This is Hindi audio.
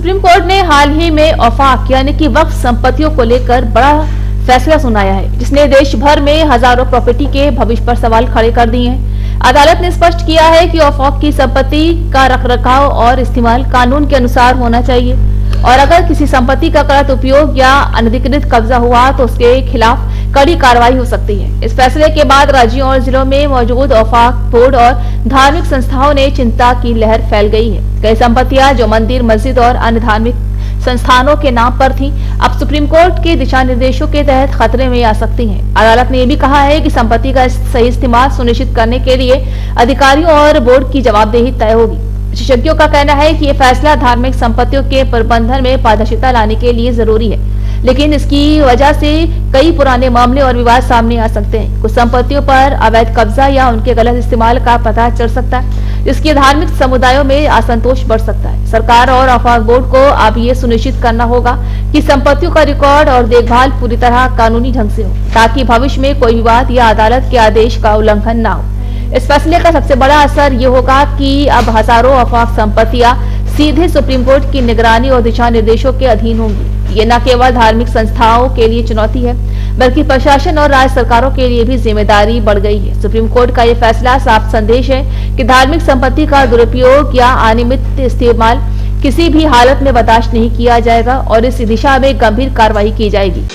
सुप्रीम कोर्ट ने हाल ही में औफाक यानी कि वक्फ संपत्तियों को लेकर बड़ा फैसला सुनाया है, जिसने देश भर में हजारों प्रॉपर्टी के भविष्य पर सवाल खड़े कर दिए हैं। अदालत ने स्पष्ट किया है कि औफाक की संपत्ति का रखरखाव और इस्तेमाल कानून के अनुसार होना चाहिए और अगर किसी संपत्ति का गलत उपयोग या अनधिकृत कब्जा हुआ तो उसके खिलाफ कड़ी कार्रवाई हो सकती है। इस फैसले के बाद राज्यों और जिलों में मौजूद औफाक बोर्ड और धार्मिक संस्थाओं ने चिंता की लहर फैल गई है। कई संपत्तियां जो मंदिर, मस्जिद और अन्य धार्मिक संस्थानों के नाम पर थीं, अब सुप्रीम कोर्ट के दिशा निर्देशों के तहत खतरे में आ सकती हैं। अदालत ने यह भी कहा है कि संपत्ति का सही इस्तेमाल सुनिश्चित करने के लिए अधिकारियों और बोर्ड की जवाबदेही तय होगी। विशेषज्ञों का कहना है कि यह फैसला धार्मिक संपत्तियों के प्रबंधन में पारदर्शिता लाने के लिए जरूरी है, लेकिन इसकी वजह से कई पुराने मामले और विवाद सामने आ सकते हैं। कुछ संपत्तियों पर अवैध कब्जा या उनके गलत इस्तेमाल का पता चल सकता है, जिसके धार्मिक समुदायों में असंतोष बढ़ सकता है। सरकार और औफाक बोर्ड को अब ये सुनिश्चित करना होगा कि संपत्तियों का रिकॉर्ड और देखभाल पूरी तरह कानूनी ढंग से हो, ताकि भविष्य में कोई विवाद या अदालत के आदेश का उल्लंघन न हो। इस फैसले का सबसे बड़ा असर ये होगा कि अब हजारों औफाक संपत्तियां सीधे सुप्रीम कोर्ट की निगरानी और दिशा निर्देशों के अधीन होंगी। ये न केवल धार्मिक संस्थाओं के लिए चुनौती है, बल्कि प्रशासन और राज्य सरकारों के लिए भी जिम्मेदारी बढ़ गई है। सुप्रीम कोर्ट का ये फैसला साफ संदेश है कि धार्मिक संपत्ति का दुरुपयोग या अनियमित इस्तेमाल किसी भी हालत में बर्दाश्त नहीं किया जाएगा और इस दिशा में गंभीर कार्रवाई की जाएगी।